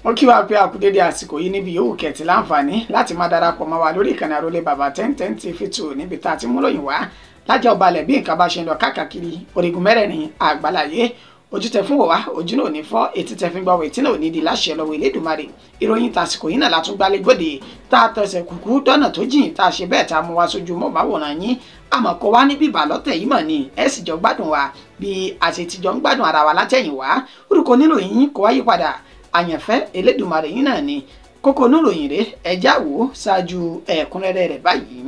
ó kí wa pé a kú dédé àsìkò yìí níbi yòówù kẹ̀tì láǹfààní láti máa darapọ̀ mọ́ wa lórí ìkànnì Àrólé Bàbá 1010 TV2 níbi tá a ti mú lóyìn wá lájà ọbalẹ̀ bí nǹkan bá ṣe ń lọ káàkiri orígun mẹ́rẹ̀ẹ̀rin àgbáláyé ojú tẹ fún wa ojú náà ò ní fọ́ etí tẹ fi ń gbọ́ etí náà ò ní di láṣẹ lọ́wọ́ Elédùmarè ìròyìn tàsìkò yìí náà látún gbálẹ̀ gbòde tá a tẹsẹ̀ kúkú dọ́nà tó jìn tá a ṣe bẹ́ẹ̀ tá a mú wa sójú mọ́ báwòrán yín àmọ́ kó wá ní bíbà lọ́tẹ̀ yìí mọ̀ ni ẹ sì jọ gbádùn wa bí a ṣe ti jọ ń gbádùn ara wa látẹ̀yìn wá orúkọ oníròyìn kó wáyé padà àyànfẹ́ Elédùmarè yìí náà ni kókó oníròyìn rẹ̀ ẹjá wò ṣáájú ẹ̀kúnrẹ́rẹ́ rẹ̀ báyìí.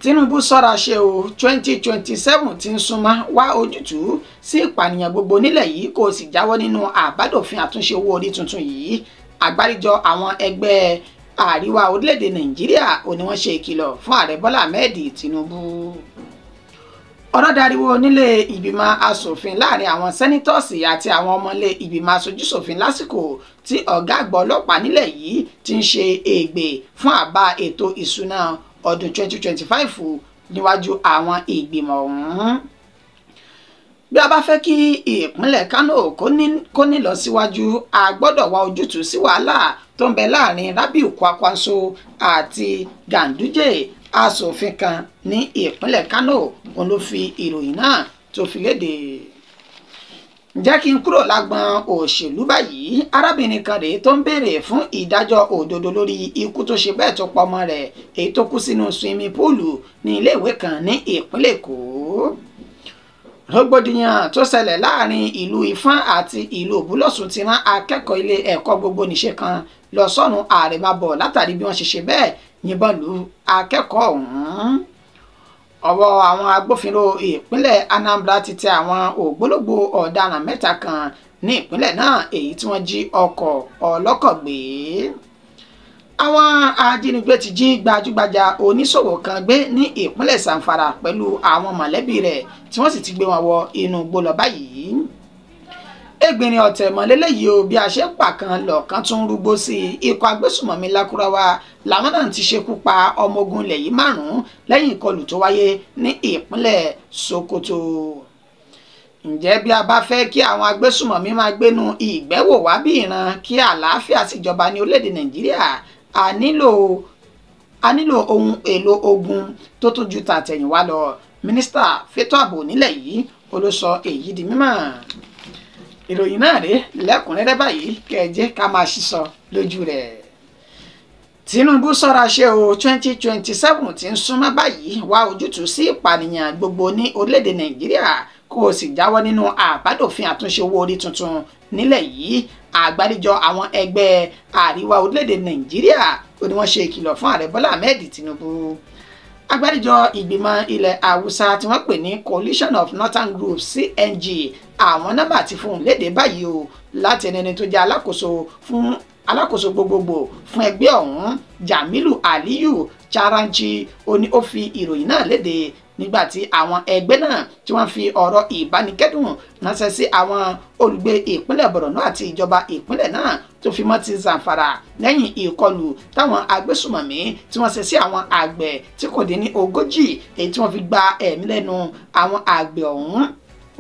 Tinubu ṣọ́ra ṣe o 2027 ti ń súnmọ́ wá ojútùú sí ìpànìyàn gbogbo nílẹ̀ yìí kó o sì jáwọ́ nínú àbádòfin àtúnṣe owó orí tuntun yìí àgbáríjọ àwọn ẹgbẹ́ àríwá orílẹ̀-èdè Nàìjíríà ò ní wọ́n ṣe ìkìlọ̀ fún ààrẹ Bọ́lá Ahmed Tinubu. Ọ̀rọ̀ dariwo nílé ìgbìmọ̀ asòfin láàrin àwọn sẹ́nítọ́ọ̀sì àti àwọn ọmọlé ìgbìmọ̀ aṣojúṣòfin lásìkò tí ọ̀gá àgbà ọlọ́pàá nílẹ̀ yìí ti ń ṣe ègbè fún àbá ètò ìṣúná ọdún 2025 níwájú àwọn ìgbìmọ̀ ọ̀hún. Bí a bá fẹ́ kí ìpínlẹ̀ Kano kó ní lọ síwájú a gbọ́dọ̀ wá ojútùú sí wàhálà tó ń bẹ láàrin Rabiu Kwankwaso àti Ganduje asòfin kan ní ìpínlẹ̀ Kano òun ló fi ìròyìn náà tó fi léde. Jẹ́ kí n kúrò lágbọn òṣèlú báyìí arábìnrin kan rèé tó ń béèrè fún ìdájọ́ òdodo lórí ikú tó ṣe bẹ́ẹ̀ tó pa ọmọ rẹ̀ èyí tó kú sínú swimming pool ní iléèwé kan ní ìpínlẹ̀ Èkó. Rògbòdìyàn tó ṣẹlẹ̀ láàrin ìlú Ifọ̀n àti ìlú Ògbólọ́sùn ti rán akẹ́kọ̀ọ́ ilé ẹ̀kọ́ gbogbo nìṣe kan lọ sọ́run àrèmábọ̀ látàrí bí wọ́n ṣe bẹ́ẹ̀ yìnbọn lu akẹ́kọ̀ọ́ ọ̀hún. Ọwọ́ àwọn agbófinró ìpínlẹ̀ Anambra ti tẹ àwọn ògbólógbòó ọ̀daràn mẹ́ta kan ní ìpínlẹ̀ náà èyí tí wọ́n jí ọkọ̀ ọlọ́kọ̀ gbé. Àwọn ajínigbé ti jí gbajúgbajà oníṣòwò kan gbé ní ìpínlẹ̀ Zamfara pẹ̀lú àwọn mọ̀lẹ́bí rẹ̀ tí wọ́n sì ti gbé wọn wọ inú igbó lọ báyìí. Ẹgbẹ̀rin ọ̀tẹ̀mọ̀lélẹ́ yìí o bí a ṣe ń pa kan lọ̀kan tún rúgbó sí ikọ̀ agbésùmọ̀mí Lakurawa làwọn náà ti ṣekú pa ọmọ ogun ilẹ̀ yìí 5 lẹ́yìn ìkọlù tó wáyé ní ìpínlẹ̀ Sokoto. Ǹjẹ́ bí a bá fẹ́ kí àwọn agbésùmọ̀mí máa gbénu ìgbẹ́wò wá bí ìran kí àlàáfíà sì jọba ní orílẹ̀-èdè Nàìjíríà a nílò ohun èlò ogun tó tún ju tàtẹ̀yìnwá lọ mínísítà fétò ààbò nílẹ̀ yìí ló sọ èyí di mímọ̀. Ìròyìn náà rèé lẹ́kùnrẹ́rẹ́ báyìí kẹjẹ ká máa ṣíṣọ lójú rẹ̀. Tinubu ṣọ́ra ṣe o 2027 ti ń súnmọ́ báyìí wá ojútùú sí ìpànìyàn gbogbo ní orílẹ̀-èdè Nàìjíríà kó o sì jáwọ́ nínú àbádòfin àtúnṣe owó orí tuntun nílẹ̀ yìí àgbáríjọ àwọn ẹgbẹ́ àríwá orílẹ̀-èdè Nàìjíríà ó ní wọ́n ṣe ìkìlọ̀ fún ààrẹ Bọ́lá Ahmed Tinubu. Àgbáríjọ ìgbìmọ̀ ilẹ̀ Haúsá tí wọ́n pè ní Coalition of Northern Groups CNG àwọn nọ́mbà ti fún un léde báyìí o láti ẹni tó jẹ́ alákòóso gbogbogbò fún ẹgbẹ́ ọ̀hún Jamilu Aliyu Charanci ó ní ó fi ìròyìn náà léde nígbàtí àwọn ẹgbẹ́ náà tí wọ́n fi ọ̀rọ̀ ìbánikẹ́dùn ránṣẹ́ sí àwọn olùgbé ìpínlẹ̀ Borno àti ìjọba ìpínlẹ̀ náà tó fi mọ́ ti Zamfara lẹ́yìn ìkọlù táwọn agbésùmọ̀mí tí wọ́n ṣe sí àwọn àgbẹ̀ tí kò dín ní 40 èyí tí wọ́n fi gba ẹ̀mí lẹ́nu àwọn àgbẹ̀ ọ̀hún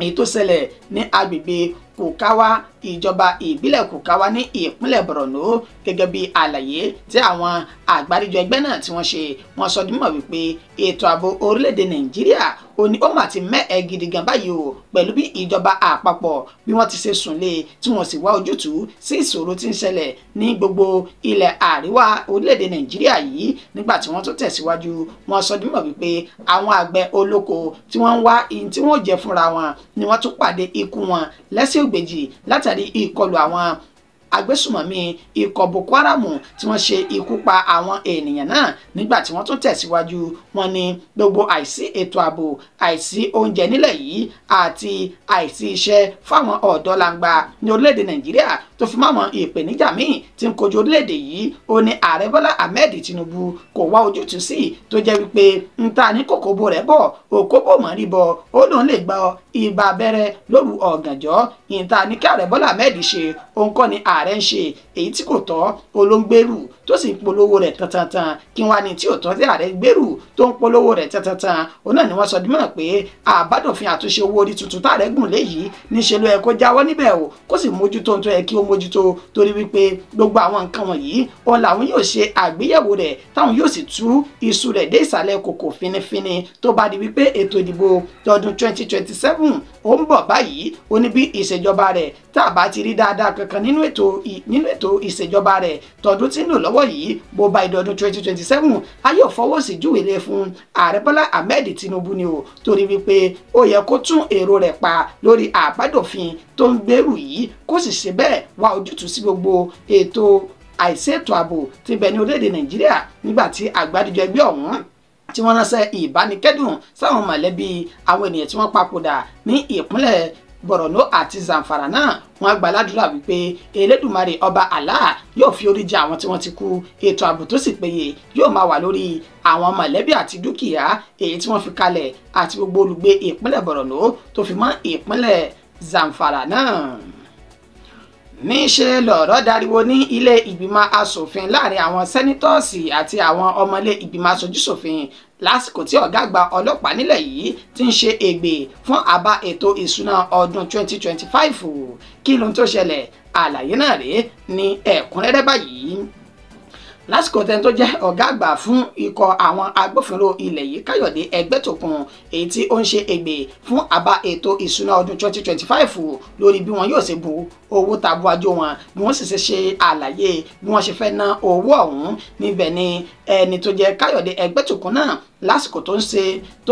èyí tó ṣẹlẹ̀ ní agbègbè Kukawa ìjọba ìbílẹ̀ Kukawa ní ìpínlẹ̀ Borno gẹ́gẹ́ bí àlàyé tí àwọn àgbáríjọ ẹgbẹ́ náà tí wọ́n ṣe wọ́n sọ dímọ̀ wípé ètò ààbò orílẹ̀-èdè Nàìjíríà ó ní ó mà ti mẹ́ẹ̀ gidi gan báyìí o pẹ̀lú bí ìjọba àpapọ̀ bí wọ́n ti ṣe sùn lé tí wọ́n sì wá ojútùú sí ìṣòro tí ń ṣẹlẹ̀ ní gbogbo ilẹ̀ àríwá orílẹ̀-èdè Nàìjíríà yìí nígbà tí wọ́n tó tẹ̀síwájú wọ́n sọ dímọ̀ wípé àwọn àgbẹ̀ olóko tí wọ́n ń wá ihun tí wọ́n jẹ fúnra wọn ni wọ́n tún pàdé ikú wọn lẹ́sẹ̀ ògbèjì látàrí ìkọlù àwọn agbésùmọ̀mí ikọ̀ Boko Haram tí wọ́n ṣe ikú pa àwọn ènìyàn náà nígbà tí wọ́n tún tẹ̀síwájú wọn ní gbogbo àìsí ètò ààbò àìsí oúnjẹ nílẹ̀ yìí àti àìsí iṣẹ́ fáwọn ọ̀dọ́ langba ní orílẹ̀-èdè Nàìjíríà tó fi máwọn ìpèníjà míì tí ń kojú orílẹ̀-èdè yìí ó ní ààrẹ Bọ́lá Ahmed Tinubu kò wá ojútùú sí tó jẹ́ wípé ń ta ní kòkòbó rẹ̀ bọ̀ òkóbó mọ̀ rí bọ̀ ó lóun lè gba ibà abẹ́rẹ́ lóru ọ̀gànjọ́ ìta ní kí ààrẹ Bọ́lá Ahmed ṣe òun kọ́ ni ààrẹ ààrẹ ń ṣe èyí tí kò tọ́ olóńgbèrú tó sì ń polówó rẹ̀ tantan kí wọ́n á ní tí ò tọ́ tí ààrẹ gbèrú tó ń polówó rẹ̀ tantan òun náà ni wọ́n sọ dímọ̀ pé àbádòfin àtúnṣe owó orí tuntun táàrẹ gùn léyìí níṣẹ́ ló yẹ kó jáwọ́ níbẹ̀ o kó sì mójútó tó yẹ kí ó mójútó torí wípé gbogbo àwọn nǹkan wọ̀nyí òun làwọn yóò ṣe àgbéyẹ̀wò rẹ̀ táwọn yóò sì tú iṣu rẹ̀ dé ìsàlẹ̀ kòkò finifini tó bá di wípé ètò ìdìbò tọdún 2027 ó ń bọ̀ báyìí ó ní bí ìṣèjọba rẹ̀ tá a bá ti rí dáadáa kankan nínú ètò ìṣèjọba rẹ̀ tọdún tí ń lò lọ́wọ́ yìí bó bá ìdọ̀dún 2027 a yóò fọwọ́ sí júwèlé fún ààrẹ Bọ́lá Ahmed Tinubu ni o torí wípé ó yẹ kó tún èrò rẹ̀ pa lórí àbádòfin tó ń gbèrú yìí kó sì ṣe bẹ́ẹ̀ wá ojútùú sí gbogbo ètò àìṣètò ààbò tí bẹ ní orílẹ̀-èdè Nàìjíríà nígbà tí àgbáríjọ ẹgbẹ́ ọ̀hún tí wọ́n ránṣẹ́ ìbánikẹ́dùn sáwọn mọ̀lẹ́bí àwọn ènìyàn tí wọ́n papòdà ní ìpínlẹ̀ Borno àti Zamfara náà wọ́n gbàládùra wípé Elédùmarè ọba Allah yóò fi orí jì àwọn tí wọ́n ti kú ètò ààbò tó sì péye yóò máa wà lórí àwọn mọ̀lẹ́bí àti dúkìá èyí tí wọ́n fi kalẹ̀ àti gbogbo olùgbé ìpínlẹ̀ Borno tó fi mọ́ ìpínlẹ̀ Zamfara náà. Níṣe lọ̀rọ̀ dariwo ní ilé ìgbìmọ̀ asòfin láàrin àwọn sẹ́nítọ́ọ̀sì àti àwọn ọmọ ilé ìgbìmọ̀ aṣojúṣòfin lásìkò tí ọ̀gá àgbà ọlọ́pàá nílẹ̀ yìí ti ń ṣe ègbè fún àbá ètò ìṣúná ọdún 2025 kí ló ń tó ṣẹlẹ̀ àlàyé náà rèé ní ẹ̀kúnrẹ́rẹ́ báyìí. Lásìkò tẹ́ni tó jẹ́ ọ̀gá àgbà fún ikọ̀ àwọn agbófinró ilẹ̀ yìí Káyọ̀dé Ẹgbẹ́tókun èyí tí ó ń ṣe ègbè fún àbá ètò ìṣúná ọdún 2025 lórí bí wọn yóò ṣe bu owó tabuajo wọn bí wọ́n sì ṣe àlàyé bí wọ́n ṣe fẹ́ ná owó ọ̀hún níbẹ̀ ni ẹni tó jẹ́ Káyọ̀dé Ẹgbẹ́tókun náà lásìkò tó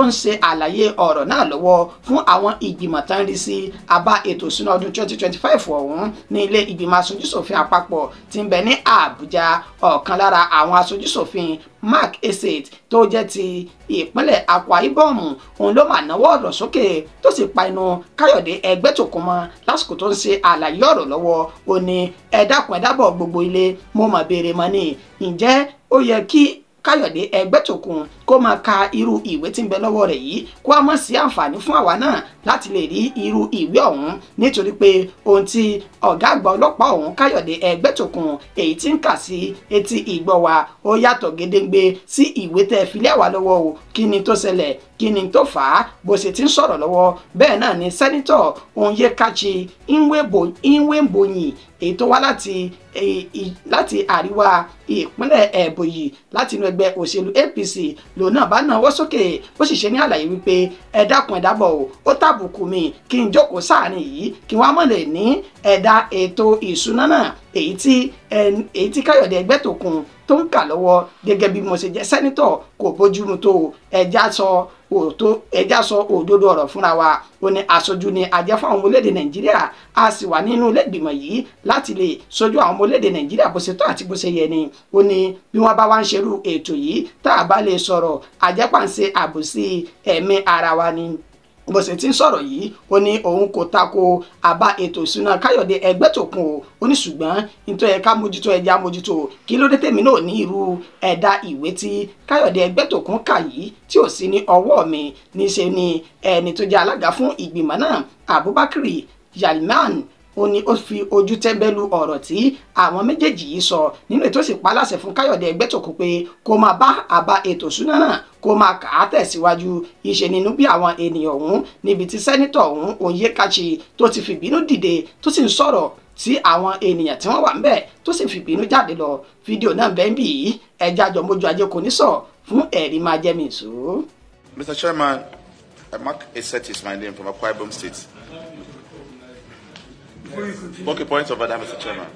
ń ṣe àlàyé ọ̀rọ̀ náà lọ́wọ́ fún àwọn ìgbìmọ̀ tán rí sí àbá ètò ìṣúná ọdún 2025 ọ̀hún ní ilé ìgbìmọ̀ aṣojúṣòfin àpapọ̀ tí ń bẹ ní Àbújá ọ̀kan lára àwọn aṣojúṣòfin Mark Esate tó jẹ́ ti ìpínlẹ̀ Akwa Ibom òun ló máa náwó ọ̀rọ̀ sókè tó sì pa inú Káyọ̀dé Ẹgbẹ́tókun mọ́ lásìkò tó ń ṣe àlàyé ọ̀rọ̀ lọ́wọ́ ó ní ẹ dákun ẹ dábọ̀ gbogbo ilé mo mà béèrè mọ́ ni ǹjẹ́ ó yẹ kí Káyọ̀dé Ẹgbẹ́tókun kó máa ka irú ìwé tí ń bẹ lọ́wọ́ rẹ̀ yìí kó a mọ̀ sí àǹfààní fún àwa náà láti lè rí irú ìwé ọ̀hún nítorí pé ohun tí ọ̀gá àgbà ọlọ́pàá ọ̀hún Káyọ̀dé Ẹgbẹ́tókun èyí tí ń kà sí etí ìgbọ́ wa ó yàtọ̀ gédéǹgbé sí ìwé tẹ́ fi lé wa lọ́wọ́ o kí ni tó ṣẹlẹ̀ kí ni tó fà á bó ṣe ti ń sọ̀rọ̀ lọ́wọ́ bẹ́ẹ̀ náà ni sẹ́nitọ̀ Onyekachi Nwenboyin èyí tó wá láti àríwá ìpínlẹ̀ Ebonyi láti inú ẹgbẹ́ òṣèlú APC lòun náà bá náwó sókè ó sì ṣe ní àlàyé wípé ẹ dákun ẹ dábọ̀ o ó tàbùkù mi kí n jókòó sáàrin yìí kí wọ́n á mọ̀ lè ní ẹ̀dá ètò ìṣúná náà èyí tí Káyọ̀dé Ẹgbẹ́tókun tó ń kà lọ́wọ́ gẹ́gẹ́ bí mo ṣe jẹ́ sẹ́nitọ̀ kò bójúmu tó ẹja sọ òdodo ọ̀rọ̀ fúnra wa ó ní aṣojú ni ajẹ́ fún àwọn ọmọ orílẹ̀-èdè Nàìjíríà a sì wà nínú ilé ìgbìmọ̀ yìí láti lè sojú àwọn ọmọ orílẹ̀-èdè Nàìjíríà bó ṣe tó àti bó ṣe yẹ ni ó ní bí wọ́n bá wá ń ṣerú ètò yìí tá a bá lè sọ̀rọ̀ àjẹpàǹṣe àbòsí ẹ̀mí ara wa ni bó ṣe ti ń sọ̀rọ̀ yìí ó ní òun kò tako àbá ètò ìṣúná Káyọ̀dé Ẹgbẹ́tókun ó ní ṣùgbọ́n nítorí ẹ̀ka mójútó ẹja mójútó kí ló dé tèmi náà ní irú ẹ̀dá ìwé tí Káyọ̀dé Ẹgbẹ́tókun kà yìí tí ò sí ní ọwọ́ mi níṣe ni ẹni tó jẹ́ alága fún ìgbìmọ̀ náà Abubakar Yalman ó ní ó fi ojú tẹ́ńbẹ́lú ọ̀rọ̀ tí àwọn méjèèjì yìí sọ nínú ètò sì paláṣẹ fún Káyọ̀dé Ẹgbẹ́tókun pé kó máa bá àbá ètò ìṣúná náà kó máa kà á tẹ̀síwájú ìṣe nínú bí àwọn ènìyàn ọ̀hún níbi tí sẹ́nitọ̀ ọ̀hún Onyekachi tó ti fìbínú dìde tó sì ń sọ̀rọ̀ sí àwọn ènìyàn tí wọ́n wà ńbẹ̀ tó sì fìbínú jáde lọ fídíò náà bẹ́ẹ̀ bí ẹja jọmọjú ajé kò ní sọ fún ẹ̀rí máa jẹ́ mi ìṣó. Mr. Chairman, Mark Esate is my name from Akwa Ibom State. Okay, point of order, Mr. Chairman.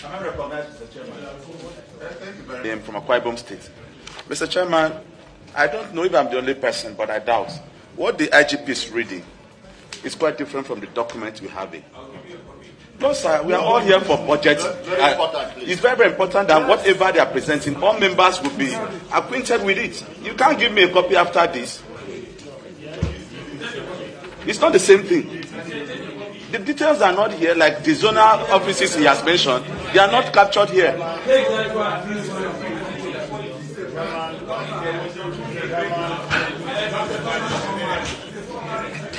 Am I recognized, Mr. Chairman? Thank you very much. From Akwa Ibom State. Mr. Chairman, I don't know if I'm the only person, but I doubt. What the IGP is reading is quite different from the document we have here. No, sir, we are all here for budget. It's very, very important that whatever they are presenting, all members will be acquainted with it. You can't give me a copy after this. It's not the same thing. The details are not here, like the zonal offices he has mentioned. They are not captured here.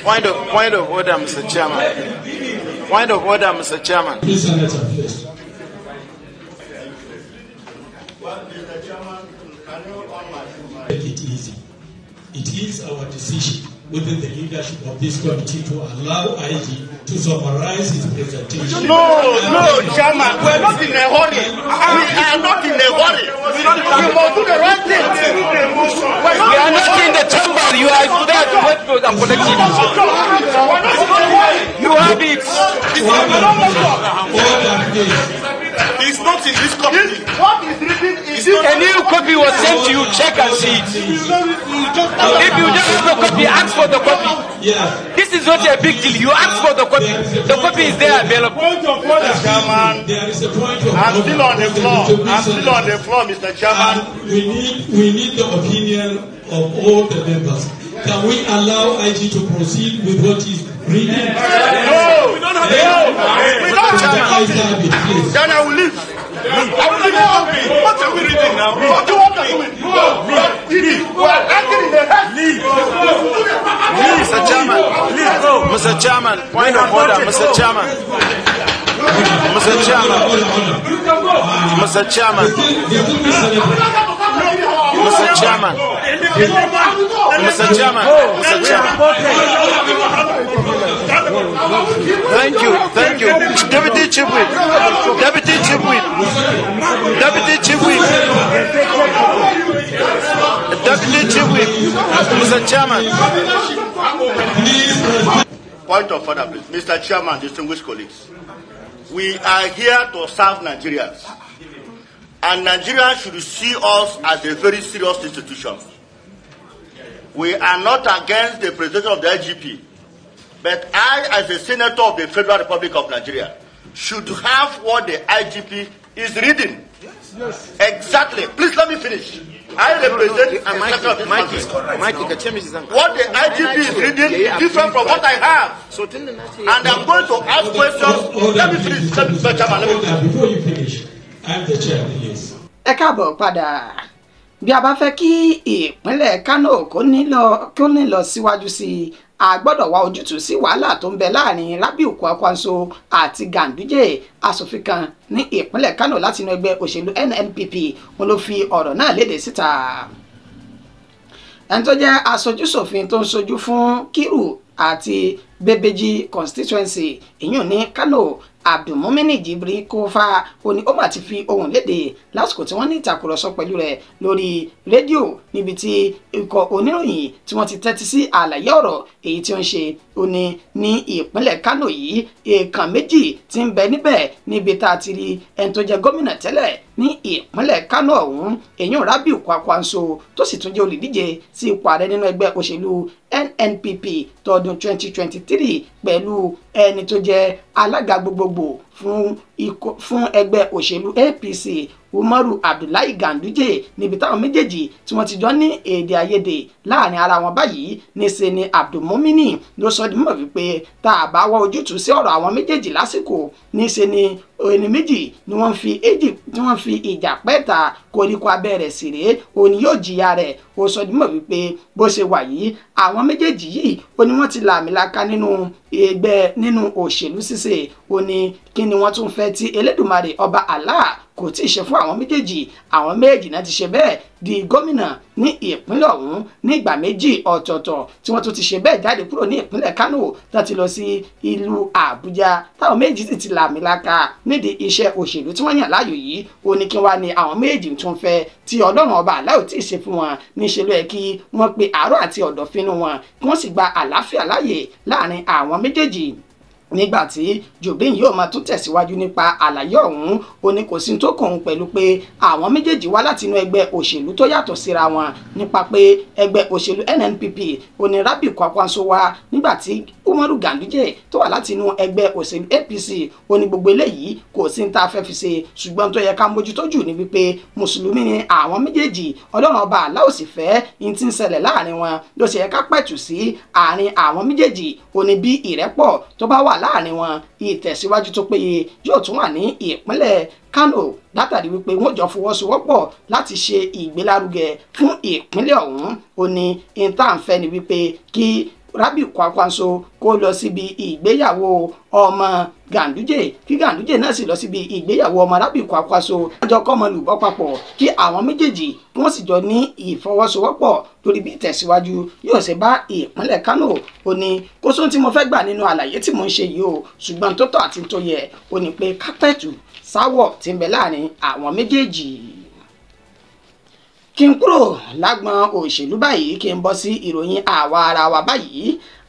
Point of order, Mr. Chairman. Point of order, Mr. Chairman. Please, Senator, please. Make it easy. It is our decision within the leadership of this committee to allow IG to summarize his presentation. No, Chairman, we're not in a hurry. We are not in a hurry. We must do the right thing. We are not in the chamber. You are there to wait for the collective. You have it. It's not in this copy. What is written is A new copy was sent to you. Check and see it. If you don't have a copy, ask for the copy. This is not a big deal. You ask for the copy. The copy is there available. point of order, Chairman. There is a point of I'm still on the floor. I'm still Senator. on the floor, Mr. Chairman. We need the opinion of all the members. Can we allow IG to proceed with what is reading? No, we don't have it. Please. Then I will leave. I will leave the copy. What are we reading now? What do you want to do? We are acting in the head. Mr. Chairman. Mr. Chairman. Point of order, Mr. Chairman. Mr. Chairman. Mr. Chairman. Mr. Chairman. Mr. Chairman. Mr. Chairman. Thank you. Deputy Chief Whip. Deputy Chief Whip. Deputy Chief Whip. Deputy Chief Whip. Mr. Chairman. Point of order, please. Mr. Chairman, distinguished colleagues. We are here to serve Nigerians. And Nigerians should see us as a very serious institution. We are not against the presentation of the IGP. But I, as a senator of the Federal Republic of Nigeria, should have what the IGP is reading. Yes. Exactly. Please let me finish. I represent the senator of this country. What the IGP is reading is different from what I have. And I'm going to ask questions. Let me finish. Before you finish, I'm the chair, please. Ẹ káàbọ̀ padà. Bí a bá fẹ́ kí ìpínlẹ̀ Kano kó ní lọ síwájú sí i, a gbọ́dọ̀ wá ojútùú sí wàhálà tó ń bẹ láàrin Rabiu Kwankwaso àti Ganduje, aṣòfin kan ní ìpínlẹ̀ Kano láti inú ẹgbẹ́ òṣèlú NNPP. Wọ́n ló fi ọ̀rọ̀ náà léde síta. Ẹni tó jẹ́ aṣojúṣòfin tó ń ṣojú fún Kiru àti Bebeji constituency ìyún ní Kano, Abdulmumini Jibri Kofa, ó ní ó mà ti fi ohùn léde lásìkò tí wọ́n ní ìtàkùrọ̀sọ pẹ̀lú rẹ̀ lórí rédíò níbi tí ikọ̀ oníròyìn tí wọ́n ti tẹ́tí sí àlàyé ọ̀rọ̀ èyí tí ó ń ṣe. Ó ní ìpínlẹ̀ Kano yìí èèkàn méjì tí ń bẹ níbẹ̀ níbi tá a ti rí ẹni tó jẹ́ gómìnà tẹ́lẹ̀ ní ìpínlẹ̀ Kano ọ̀hún èyí Rabiu Kwankwaso tó sì tún jẹ́ olùdíje sí ipò ààrẹ nínú ẹgbẹ́ òṣèlú NNPP tọdún 2023 pẹ̀lú ẹni tó jẹ́ alága gbogbogbò fún ẹgbẹ́ òṣèlú APC Umaru Abdullahi Ganduje, níbi táwọn méjèèjì tí wọ́n ti jọ ní èdè àìyedè láàrin ara wọn báyìí. Níṣe ni Abdulmumini ló sọ di mọ̀ wípé tá a bá wá ojútùú sí ọ̀rọ̀ àwọn méjèèjì lásìkò, níṣe ni ẹni méjì ni wọ́n fi ìjà pẹ́ta koríko abẹ́rẹ́ sí rèé, òní yóò jìyà rẹ̀. Ó sọ di mọ̀ wípé bó ṣe wà yìí àwọn méjèèjì yìí ó ní wọ́n ti làmìlaka nínú òṣèlú ṣíṣe. Ó ní kí ni wọ́n tún fẹ́ tí Elédùmarè ọba Allah kò tí ì ṣe fún àwọn méjèèjì. Àwọn méjèèjì náà ti ṣe bẹ́ẹ̀ di gómìnà ní ìpínlẹ̀ ọ̀hún ní ìgbà méjì ọ̀tọ̀ọ̀tọ̀, tí wọ́n tún ti ṣe bẹ́ẹ̀ jáde kúrò ní ìpínlẹ̀ Kano tá ti lọ sí ìlú Àbújá. Táwọn méjì sì ti làmìlaka nídìí iṣẹ́ òṣèlú tí wọ́n yàn láàyò yìí. Ó ní kí wá ní àwọn méjì tún fẹ́ tí Ọlọ́run ọba Allah ò tí ì ṣe fún wọn. Níṣẹ́ ló yẹ kí wọ́n pe àárọ̀ àti ọ̀dọ̀fínú wọn kí wọ́n sì gba àlàáfíà láàyè láàrin àwọn méjèèjì. Nígbàtí Jobrin yóò máa tún tẹ̀síwájú nípa àlàyé ọ̀hún, ó ní kò sí tó kàn òun pẹ̀lú pé àwọn méjèèjì wá láti inú ẹgbẹ́ òṣèlú tó yàtọ̀ síra wọn, nípa pé ẹgbẹ́ òṣèlú NNPP ó ní Rabiu Kwankwaso wá nígbàtí Umaru Ganduje tó wà láti inú ẹgbẹ́ òṣèlú APC. Ó ní gbogbo eléyìí kò sí ní tá a fẹ́ fi ṣe, ṣùgbọ́n tó yẹ ká mójútó jù ní wípé mùsùlùmí ni àwọn méjèèjì, Ọlọ́run ọba Allah ò sì fẹ́ ní tí ń ṣẹlẹ̀ láàrin wọn, ló ṣe yẹ ká pẹ̀tù sí àárín àwọn méjèèjì. Ó ní bí ìrẹ́pọ̀ tó bá wà láàrin wọn, ìtẹ̀síwájú tó péye yóò tún wà ní ìpínlẹ̀ Kano látàrí wípé wọ́n jọ fọwọ́sowọ́pọ̀ láti ṣe ìgbélárugẹ fún ìpínlẹ̀ ọ̀hún. Ó ní ìtànfẹ́ ni wípé kí Rabiu Kwankwaso kó lọ síbi ìgbéyàwó ọmọ Ganduje kí Ganduje náà sì lọ síbi ìgbéyàwó ọmọ Rabiu Kwankwaso ọjọ́ kọ́mọ lùbọ́ papọ̀ kí àwọn méjèèjì kí wọ́n sì jọ ní ìfọwọ́sowọ́pọ̀ lórí bí ìtẹ̀síwájú yóò ṣe bá ìpínlẹ̀ Kánò. Ó ní kó sóhun tí mo fẹ́ gbà nínú àlàyé tí mò ń ṣe yìí o, ṣùgbọ́n tó tọ́ àti tó yẹ ó ní pé kápẹ́ẹ̀tù sáwọ̀ tí ń bẹ láàrin àwọn méjèèjì. Kí n kúrò lágbọn òṣèlú báyìí kí n bọ́ sí ìròyìn àwa ara wa báyìí.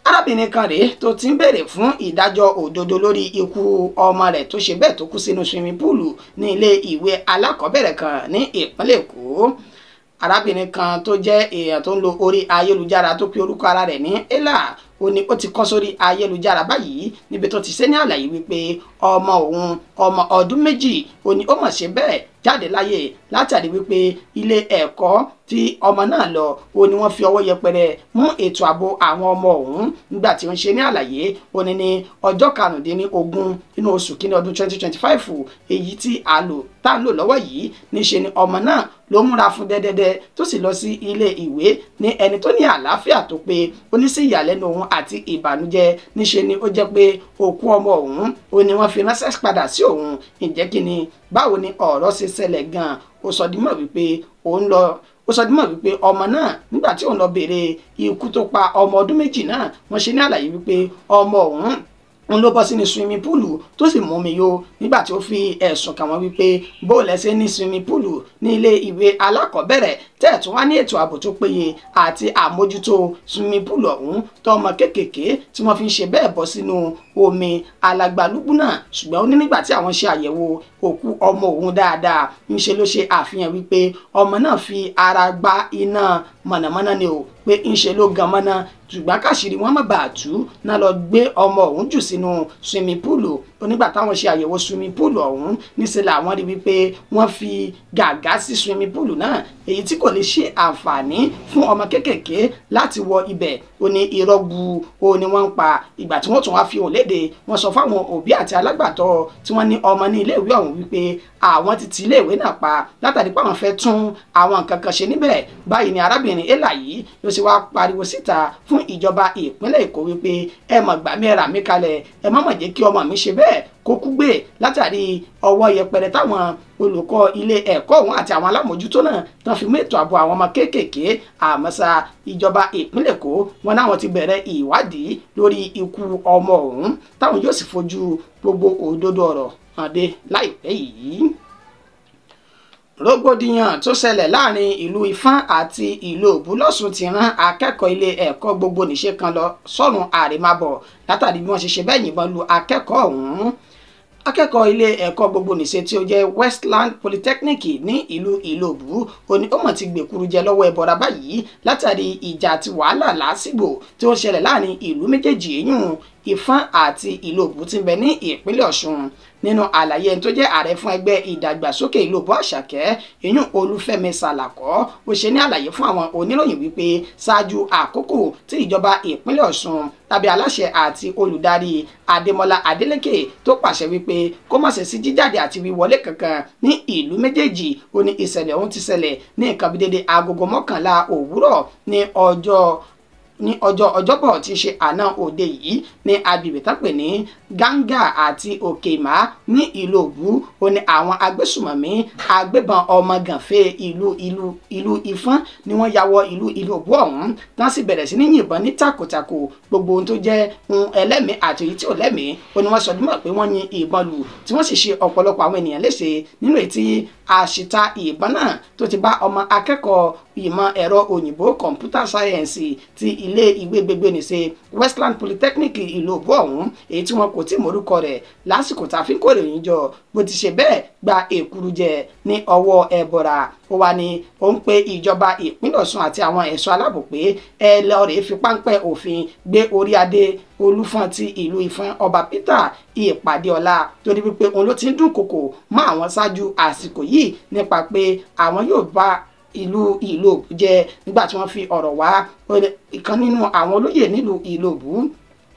Arábìnrin kan rèé tó ti ń béèrè fún ìdájọ́ òdodo lórí ikú ọmọ rẹ̀ tó ṣe bẹ́ẹ̀ tó kú sínú swimming pool ní ilé ìwé alákọ̀ọ́bẹ̀rẹ̀ kan ní ìpínlẹ̀ Èkó. Arábìnrin kan tó jẹ́ èèyàn tó ń lo orí ayélujára tó pe orúkọ ara rẹ̀ ní Ella ó ní ó ti kọ́ sórí ayélujára báyìí níbi tó ti ṣe ní àlàyé wípé ọmọ òun ọmọ ọdún méjì ó ní ó mọ̀ ṣe bẹ́ẹ̀ jáde láyé látàrí wípé ilé ẹ̀kọ́ tí ọmọ náà lọ ó ní wọ́n fi ọwọ́ yẹpẹrẹ mú ètò ààbò àwọn ọmọ òun nígbà tí ó ń ṣe ní àlàyé ó ní ní ọjọ́ 15 nínú oṣù kínní ọdún 2025 èyí tí tá ń lò lọ́wọ́ yìí níṣe ni ọmọ náà ló múra fún dẹ́dẹ́dẹ́ tó sì lọ sí ilé ìwé ní ẹni tó ní àlàáfíà tó pé ó ní sí ìyàlẹ́nu òun àti ìbànújẹ́ níṣe ni ó jẹ́ pé òkú ọmọ òun ó ní wọ́n fi ránṣẹ́ padà sí òun. Ǹjẹ́ kí ni báwo ni ọ̀rọ̀ ṣe ṣẹlẹ̀ gan-an? Ó sọ di mọ̀ wípé ọmọ náà nígbà tí òun lọ béèrè ikú tó pa ọmọ ọdún méjì náà wọ́n ṣe ní àlàyé wípé ọmọ òun ló bọ́ sínú swimming pool tó sì mú mi yó nígbà tí ó fi ẹ̀sùn kàn wọ́n wípé bó lẹ́sẹ̀ ní swimming pool ní ilé ìwé alákọ̀ọ́bẹ̀rẹ̀ tẹ́ẹ̀tún wá ní ètò ààbò tó péye àti àmójútó swimming pool ọ̀hún tọmọ kéékèèké tí wọ́n fi ń ṣe bẹ́ẹ̀ bọ́ sínú omi alagbalúgbú náà. Ṣùgbọ́n ó ní nígbà tí àwọn ṣe àyẹ̀wò òkú ọmọ òun dáadáa ńṣe ló ṣe àfihàn wípé ọmọ náà fi ara gba iná mọ̀nàmọ́ná ni o, pé ńṣe ló gan mọ́ná ṣùgbọ́n káṣírí wọn má bàa tú náà lọ gbé ọmọ òun jù sínú swimming pool. Onígbà táwọn ṣe àyẹ̀wò swimming pool ọ̀hún níṣẹ́ làwọn rí wípé wọ́n fi gàgá sí swimming pool náà èyí tí kò lè ṣe àǹfààní fún ọmọ kéékèèké láti wọ ibẹ̀. Ó ní irọ́ gbu ó ní wọ́n ń pa. Ìgbà tí wọ́n tún wá fi hàn léde wọ́n sọ fáwọn òbí àti alágbàtọ́ tí wọ́n ní ọmọ ní iléèwé ọ̀hún wípé àwọn ti iléèwé náà pa látàrí pé àwọn fẹ́ tún àwọn nǹkan kan ṣe níbẹ̀. Báyìí ni arábìnrin Ella yìí ló ṣe wá pariwo síta fún ìjọba ìpínlẹ̀ Èkó wípé ẹ mọ̀ gbà mí ẹ rà mí kalẹ̀, ẹ má mọ̀ jẹ́ kí ọmọ mi ṣe bẹ́ẹ̀ kó kú gbé látàrí ọwọ́ yẹpẹrẹ táwọn olùkọ́ ilé ẹ̀kọ́ ọ̀hún àti àwọn alámòjútó náà tán fi mú ètò ààbò àwọn ọmọ kéékèèké. Àmọ́sá ìjọba ìpínlẹ̀ Èkó wọn náwọn ti bẹ̀rẹ̀ ìwádìí lórí ikú ọmọ ọ̀hún táwọn yóò sì fojú gbogbo òdodo ọ̀rọ̀ hàn dé láìpẹ́ yìí. Rògbòdìyàn tó ṣẹlẹ̀ láàrin ìlú Ifán àti ìlú Ògbúlọ̀ṣun ti rán akẹ́kọ̀ọ́ ilé ẹ̀kọ́ gbogbo nìṣe kan lọ sọ́run àrèmábọ̀ látàrí bí wọ́n ṣe bẹ́ẹ̀ yìnbọn lu akẹ́kọ̀ọ́ ọ̀hún. Akẹ́kọ̀ọ́ ilé ẹ̀kọ́ gbogbo nìṣe tí ó jẹ́ Westland Polytechnic ní ìlú Ìlóbù ó ní ó mọ̀ ti gbèkúrú jẹ lọ́wọ́ ẹbọra báyìí látàrí ìjà àti wàhálà lásìgbò tí ó ṣẹlẹ̀ láàrin ìlú méjèèjì èyún Ifán àti Ìlóbù tí ń bẹ ní ìpínlẹ̀ Ọ̀ṣun. Nínú àlàyé tó jẹ́ ààrẹ fún ẹgbẹ́ ìdàgbàsókè Ìlóbù Àṣàkẹ́ ìyún Olúfẹ́mi Sàlàkọ́ ó ṣe ní àlàyé fún àwọn oníròyìn wípé ṣáájú àkókò tí ìjọba ìpínlẹ̀ Ọ̀ṣun tàbí aláṣẹ àti olùdarí Adémọ́lá Adélékè tó pàṣẹ wípé kó má ṣe sí jíjáde àti wíwọlé kankan ní ìlú méjèèjì ó ní ìṣẹ̀lẹ̀ ọ̀hún ti ṣẹlẹ̀ ní nǹkan bí dédé agogo 11 òwúrọ̀ ní ọjọ́bọ̀ tí í ṣe àná òde yìí ní agbègbè tán pè ní Ganga àti Òkèmá ní Ìlóbù. Ó ní àwọn agbésùmọ̀mí agbébọn ọmọ gànfẹ́ ìlú Ifán ni wọ́n ya wọ ìlú Ìlóbù ọ̀hún tán sì bẹ̀rẹ̀ sí ní yìnbọn ní takòtakò gbogbo ohun tó jẹ́ ohun ẹlẹ́mìí àti èyí tí ò lẹ́mìí. Ó ní wọ́n sọ dímọ̀ pé wọ́n yin ìbọn lù tí wọ́n sì ṣe ọ̀pọ̀lọpọ̀ àwọn ènìyàn léṣe nínú èyí tí àṣìta ìbọn náà tó ti bá ọmọ akẹ́kọ̀ọ́ ìmọ̀ ẹ̀rọ òyìnbó computer science ti ilé ìwé gbogbo nìṣe Westland Polytechnic Ìlóbù ọ̀hún èyí tí wọn kò tí mórúkọ rẹ̀ lásìkò tá a fi ń kó ìròyìn jọ bó ti ṣe bẹ́ẹ̀ gba èkúrú jẹ ní ọwọ́ ẹbọra. Ó wá ní ó ń pe ìjọba ìpínlẹ̀ Ọ̀ṣun àti àwọn ẹ̀ṣọ́ aláàbò pé ẹ lọ rèé fi páńpẹ́ òfin gbé orí adé Olúfọ́n ti ìlú Ifán ọba Peter Ìpàdéọlá torí wípé òun ló ti ń dúnkòkò mọ́ àwọn ṣáájú àsìkò yìí nípa pé àwọn yóò bá ìlú Ìlóbù jẹ nígbà tí wọ́n fi ọ̀rọ̀ wá ìkan nínú àwọn olóyè nílùú Ìlóbù.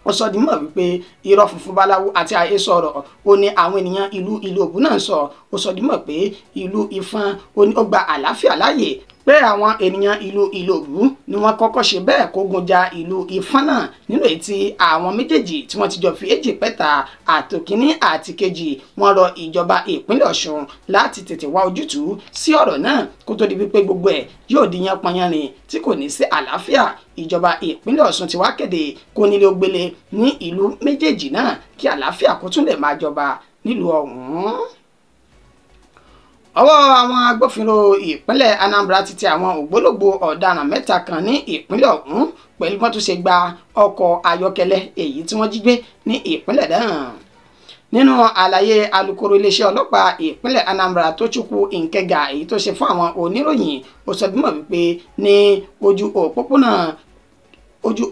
Ó sọ di mọ̀ wípé irọ́ funfun báláwo àti àhesọ ọ̀rọ̀ ó ní àwọn ènìyàn ìlú Ìlóbù náà sọ. Ó sọ di mọ̀ pé ìlú Ifán ó gba àlàáfíà láàyè pé àwọn ènìyàn ìlú Ìlòbù ni wọ́n kọ́kọ́ ṣe bẹ́ẹ̀ kógun ja ìlú Ifọ̀n náà nínú èyí tí àwọn méjèèjì tí wọ́n ti jọ fi èjì pẹ́ta àtòkíní àti kejì wọ́n rọ ìjọba ìpínlẹ̀ Ọ̀ṣun láti tètè wá ojútùú sí ọ̀rọ̀ náà kó tó di wípé gbogbo ẹ̀ yóò di yánpọnyánrin tí kò ní sí àlàáfíà. Ìjọba ìpínlẹ̀ Ọ̀ṣun ti wá kéde kó nílé ó gbélé ní ìlú méjèèjì náà kí àlàáfíà kó tún lè máa jọba nílùú ọ̀hún. Ọwọ́ àwọn agbófinró ìpínlẹ̀ Anambra ti tẹ àwọn ògbólógbòó ọ̀daràn mẹ́ta kan ní ìpínlẹ̀ ọ̀hún pẹ̀lú wọ́n tún ṣe gba ọkọ̀ ayọ́kẹ́lẹ́ èyí tí wọ́n jí gbé ní ìpínlẹ̀ náà. Nínú àlàyé alukoro iléeṣẹ́ ọlọ́pàá ìpínlẹ̀ Anambra Tochukwu Nkega èyí tó ṣe fún àwọn oníròyìn ó sọ bímọ wípé ní ojú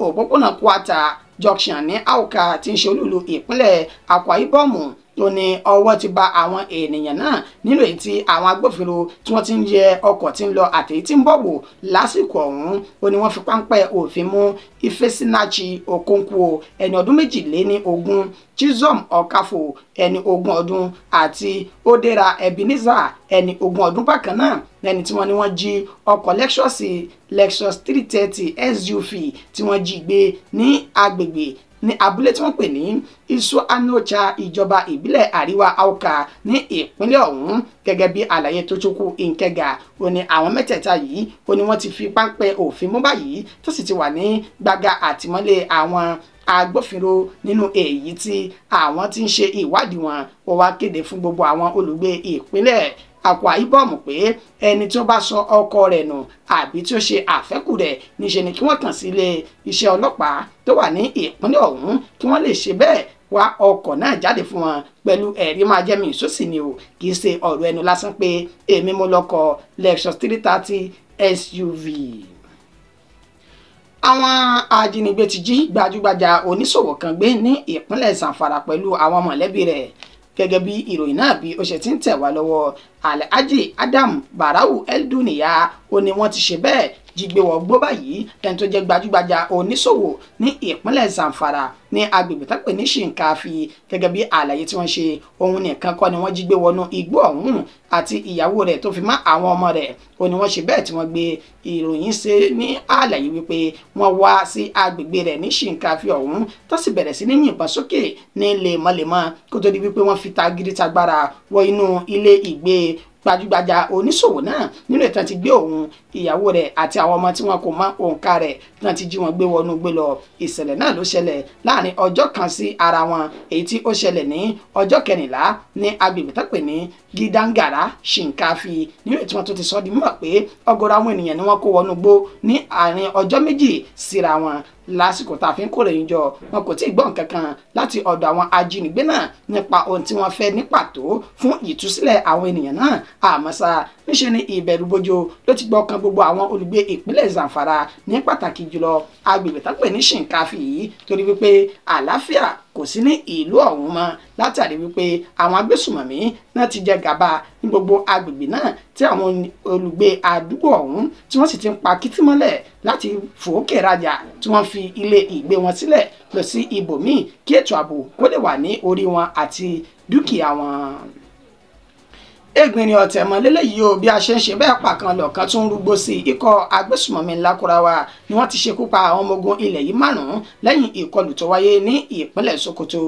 òpópónà Kwata Junction ní Awka tí ń ṣe olúlu ìpínlẹ̀ Akwa Ibom tó ní ọwọ́ ti bà àwọn ènìyàn náà nínú èyí tí àwọn agbófinró tí wọ́n ti ń yẹ ọkọ̀ tí ń lọ àtèyí tí ń bọ̀ wò lásìkò ọ̀hún ó ní wọ́n fi páńpẹ́ òfin mú Ifesinachi Okonkwo ẹni ọdún 22, Chizom Okafo ẹni 20 ọdún àti Odera Ebenezer ẹni 20 ọdún bákan náà lẹ́ni tí wọ́n ní wọ́n jí ọkọ̀ Lexus 330 SUV tí wọ́n jí gbé ní agbègbè ní abúlé tí wọ́n pè ní Isu Anocha ìjọba ìbílẹ̀ àríwá Awka ní ìpínlẹ̀ ọ̀hún gẹ́gẹ́ bí àlàyé Tochukwu Nkega ó ní àwọn mẹ́tẹ̀ẹ̀ta yìí ó ní wọ́n ti fi páńpẹ́ òfin mú báyìí tó sì ti wà ní gbàgà àtìmọ́lé àwọn agbófinró nínú èyí tí àwọn ti ń ṣe ìwádìí wọn ó wá kéde fún gbogbo àwọn olùgbé ìpínlẹ̀ Akwa Ibom pé ẹni tí ó bá sọ ọkọ rẹ̀ nù àbí tí ó ṣe àfẹ́kù rẹ̀ níṣe ni kí wọ́n kàn sí ilé iṣẹ́ ọlọ́pàá tó wà ní ìpínlẹ̀ ọ̀hún kí wọ́n lè ṣe bẹ́ẹ̀ wá ọkọ̀ náà jáde fún wọn pẹ̀lú ẹ̀rí máa jẹ́ mi ìsọ́sì ni o kì í ṣe ọ̀rọ̀ ẹnu lásán pé èmi mo lọ́kọ̀ Lexus 330 SUV. Àwọn ajínigbé ti jí gbajúgbajà oníṣòwò kan gbé ní ìpínlẹ̀ Zamfara pẹ̀lú àwọn mọ̀lẹ́bí rẹ̀ gẹ́gẹ́ bí ìròyìn náà bí ó ṣe ti ń tẹ̀ wá lọ́wọ́ Alhaji Adam Barau Elduniya ó ní wọ́n ti ṣe bẹ́ẹ̀ jígbé wọ̀ gbó báyìí ẹni tó jẹ́ gbajúgbajà oníṣòwò ní ìpínlẹ̀ Zamfara ní agbègbè tó pè ní Shinkafi gẹ́gẹ́ bí àlàyé tí wọ́n ṣe ohun nìkan kọ́ ni wọ́n jígbé wọnú igbó ọ̀hún àti ìyàwó rẹ̀ tó fi mọ́ àwọn ọmọ rẹ̀ ó ní wọ́n ṣe bẹ́ẹ̀ tí wọ́n gbé ìròyìn ṣe ní àlàyé wípé wọ́n wá sí agbègbè rẹ̀ ní Shinkafi ọ̀hún tó sì bẹ̀rẹ̀ sí ní yìnbọn sókè ní lemọ́lemọ́ kó tó di wípé wọ́n fi tagídí tagbára wọ inú ilé ìgbé gbajúgbajà oníṣòwò náà nínú ìtàn ti gbé òun ìyàwó rẹ̀ àti àwọn ọmọ tí wọn kò mọ òǹkà rẹ̀ tí wọ́n ti jí wọn gbé wọnú gbé lọ. Ìṣẹ̀lẹ̀ náà ló ṣẹlẹ̀ láàrin ọjọ́ kan sí ara wọn èyí tí ó ṣẹlẹ̀ ní ọjọ́ 14 ní agbègbè tó pè ní Gidangara Shinkafi nínú ìtàn tó ti sọ di mímọ̀ pé ọ̀gọ̀rọ̀ àwọn ènìyàn ni wọ́n kó wọnú gbó ní àárín ọjọ́ méjì síra wọn lásìkò tá a fi ń kó ìròyìn jọ wọn kò tí ì gbọ́ nǹkan kan láti ọ̀dọ̀ àwọn ajínigbé náà nípa ohun tí wọ́n fẹ́ ní pàtó fún ìtúsílẹ̀ àwọn ènìyàn náà àmọ́ ṣá níṣe ni ìbẹ̀rù bojo ló ti gbọ́ kan gbogbo àwọn olùgbé ìpínlẹ̀ Zamfara ní pàtàkì jùlọ agbègbè tó pè ní Shinkafi yìí torí wípé àlàáfíà kò sí ní ìlú ọ̀hún mọ́ látàrí wípé àwọn agbésùmọ̀mí náà ti jẹ gàba ní gbogbo agbègbè náà tí àwọn olùgbé àdúgbò ọ̀hún tí wọ́n sì ti ń pa kìtìmọ́lẹ̀ láti fòókè rajà tí wọ́n fi ilé ìgbé wọn sílẹ̀ lọ sí ibòmíì kí ètò ààbò kó lè wà ní orí wọn àti dúkìá wọn. Ègbìn ni ọ̀tẹ̀ mọ́ lélẹ́yìí o bí a ṣe ń ṣe bẹ́ẹ̀ pàkan lọ̀kan tún rúgbó sí ikọ̀ agbésùmọ̀mí Lakurawa ni wọ́n ti ṣekú pa àwọn ọmọ ogun ilẹ̀ yìí 5 lẹ́yìn ìkọlù tó wáyé ní ìpínlẹ̀ Sokoto.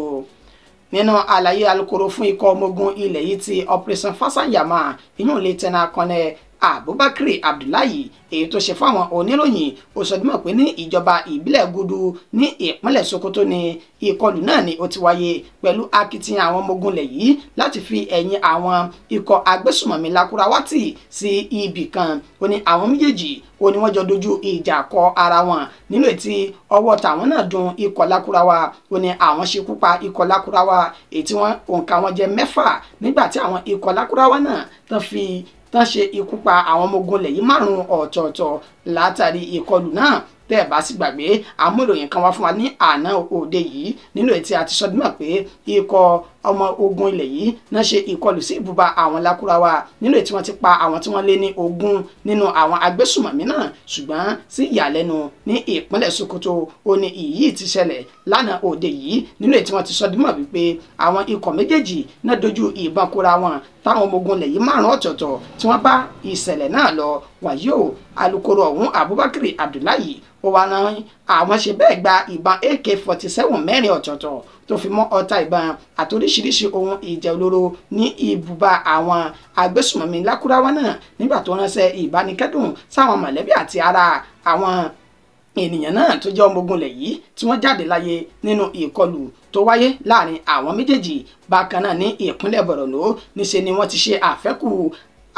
Nínú àlàyé alukoro fún ikọ̀ ọmọ ogun ilẹ̀ yìí ti Operation Fasanyama ìyún Lieutenant Colonel Abubakar Abdullahi èyí tó ṣe fáwọn oníròyìn ó sọ dímọ̀ pé ní ìjọba ìbílẹ̀ Gudu ní ìpínlẹ̀ Sokoto ní ìkọlù náà ni ó ti wáyé pẹ̀lú akitiyan àwọn ọmọ ogun lẹ̀ yìí láti fi ẹ̀yìn àwọn ikọ̀ agbésùmọ̀mí Lakurawa tì sí ibì kan ó ní àwọn méjèèjì ó ní wọ́n jọ dojú ìjà kọ ara wọn nínú ètí ọwọ́ tàwọn náà dùn ikọ̀ Lakurawa ó ní àwọn ṣekú pa ikọ̀ Lakurawa èyí tí wọ́n òǹkà wọn jẹ́ 6 nígbà tí àwọn ikọ̀ Lakurawa náà tán ṣe ikú pa àwọn ọmọ ogun lẹ̀ yìí 5 ọ̀tọ̀ọ̀tọ̀ látàrí ìkọlù náà tẹ́ ẹ̀ bá sì gbàgbé àmúròyìn kan wá fún wa ní àná òde yìí nínú ètí àti sọdúnmọ̀ pé ikọ̀ ọmọ ogun ilẹ̀ yìí náà ṣe ìkọlù sí ibùba àwọn Lakurawa nínú èyí tí wọ́n ti pa àwọn tí wọ́n lé ní 20 nínú àwọn agbésùmọ̀mí náà ṣùgbọ́n sí ìyàlẹ́nu ní ìpínlẹ̀ Sokoto ó ní ìyí ti ṣẹlẹ̀ lánàá òde yìí nínú èyí tí wọ́n ti sọ dímọ̀ wípé àwọn ikọ̀ méjèèjì náà dojú ìbọn kóra wọn táwọn ọmọ ogun ilẹ̀ yìí 5 ọ̀tọ̀ọ̀tọ̀ tí wọ́n bá ìṣẹ̀lẹ̀ náà lọ wàyí o alukoro ọ̀hún Abubakar Abdullahi ó wá náà àwọn ṣe bẹ́ẹ̀ gba ìbọn AK-47 4 ọ̀tọ̀ọ̀tọ̀ tó fi mọ́ ọta ìbọn àti oríṣiríṣi ohun ìjà olóró ní ibùba àwọn agbésùmọ̀mí Lakurawa náà nígbà tó ránṣẹ́ ìbánikẹ́dùn sáwọn mọ̀lẹ́bí àti ara àwọn ènìyàn náà tó jẹ́ ọmọ ogun ilẹ̀ yìí tí wọ́n jáde láyé nínú ìkọlù tó wáyé láàrin àwọn méjèèjì. Bákan náà ní ìpínlẹ̀ Borno níṣe ni wọ́n ti ṣe àfẹ́kù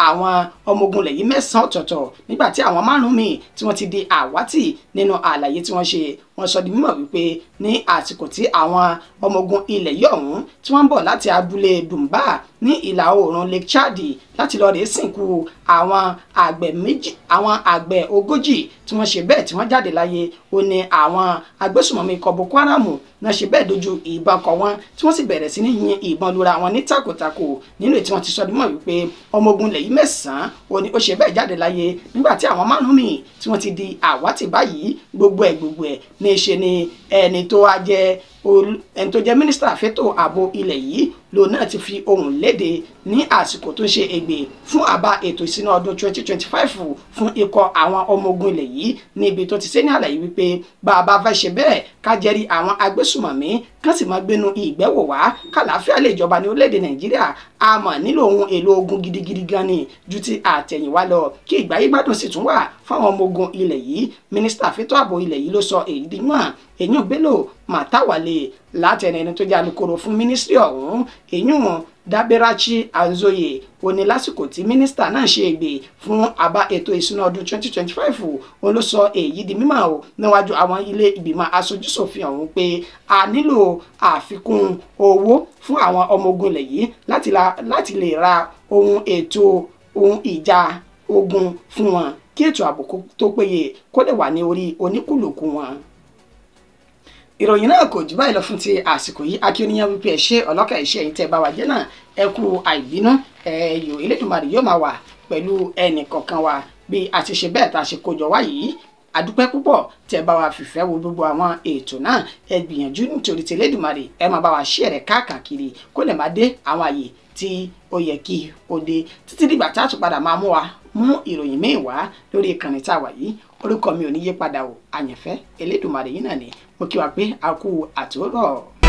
àwọn ọmọ ogun ilẹ̀ yìí 9 ọ̀tọ̀ọ̀tọ̀ nígbà tí àwọn 5 míì tí wọ́n ti di àwátì nínú àlàyé tí wọ́n ṣe. Wọ́n sọ di mímọ̀ wípé ní àsìkò tí àwọn ọmọ ogun ilẹ̀ yìí ọ̀hún tí wọ́n ń bọ̀ láti abúlé Dumba ní ìlà oòrùn Lake Chad láti lọ rèé sìnkú àwọn àgbẹ̀ 40 tí wọ́n ṣe bẹ́ẹ̀ tí wọ́n jáde láyé ó ní àwọn agbésùmọ̀mí ikọ̀ Boko Haram náà ṣe bẹ́ẹ̀ dojú ìbọn kọ wọn tí wọ́n sì bẹ̀rẹ̀ sí ní yin ìbọn lura wọn ní takòtakò nínú èyí tí wọ́n ti sọ di mímọ̀ wípé ọmọ ogun ilẹ̀ yìí 9 ó ṣe bẹ́ẹ̀ jáde láyé nígbà tí àwọn 5 míì tí wọ́n ti di àwátì báyìí gbogbo ẹ̀ ní ṣe ni ẹni tó jẹ́ mínísítà fétò ààbò ilẹ̀ yìí ló náà ti fi ohùn léde ní àsìkò tó ń ṣe ègbè fún àbá ètò ìṣúná ọdún 2025 fún ikọ̀ àwọn ọmọ ogun ilẹ̀ yìí níbi tó ti ṣe ní àlàyé wípé bàbá fẹ́ ṣe bẹ́ẹ̀ ká jẹ́rí àwọn agbésùmọ̀mí kán sì máa gbénu ìgbẹ́wò wá kàlàáfíà lè jọba ní orílẹ̀-èdè Nàìjíríà a mọ̀ nílò ohun èlò ogun gidigidi gan ni ju ti àtẹ̀yìnwá lọ kí ìgbáyégbádùn sì tún wà fáwọn ọmọ ogun ilẹ̀ yìí. Mínísítà fétò ààbò ilẹ̀ yìí ló sọ èyí di mọ́ èyàn Bello Matawalle láti ẹni tó jẹ́ alukoro fún mínísírì ọ̀hún èyàn Daberachi Azoye ó ní lásìkò tí mínísítà náà ṣe ègbè fún àbá ètò ìṣúná ọdún 2025 òun ló sọ èyí di mímọ̀ o níwájú àwọn ilé ìgbìmọ̀ aṣojúṣòfin ọ̀hún pé a nílò àfikún owó fún àwọn ọmọ ogun ilẹ̀ yìí láti lè ra ohun ìjà ogun fún wọn kí ètò ààbò tó péye kó lè wà ní orí oníkùlùkù wọn. Ìròyìn náà kò jù báyìí lọ fún ti àsìkò yìí akíníyàn wípé ẹ ṣé ọlọ́kà iṣẹ́ yìí tẹ́ bá wa jẹ́ náà ẹ kú àìbínú ẹ̀yọ́ Elédùmarè yóò máa wà pẹ̀lú ẹnì kọ̀ọ̀kan wa bí a ti ṣe bẹ́ẹ̀ tá a ṣe kójọ wá yìí adúpẹ́ púpọ̀ tẹ́ bá wa fìfẹ́ wo gbogbo àwọn ètò náà ẹ gbìyànjú nítorí ti Elédùmarè ẹ máa bá wa ṣí ẹ̀rẹ̀ káàkiri kó lè máa dé àwọn àyè tí ó yẹ kí ó dé títí dìgbà tá a tún padà máa mú ìròyìn míì wá lórí ìkànnì tá a wà yìí orúkọ mi ò ní yí padà o àyànfẹ́ Elédùmarè yìí náà ni mo kí wa pé a kú àtòrọ̀.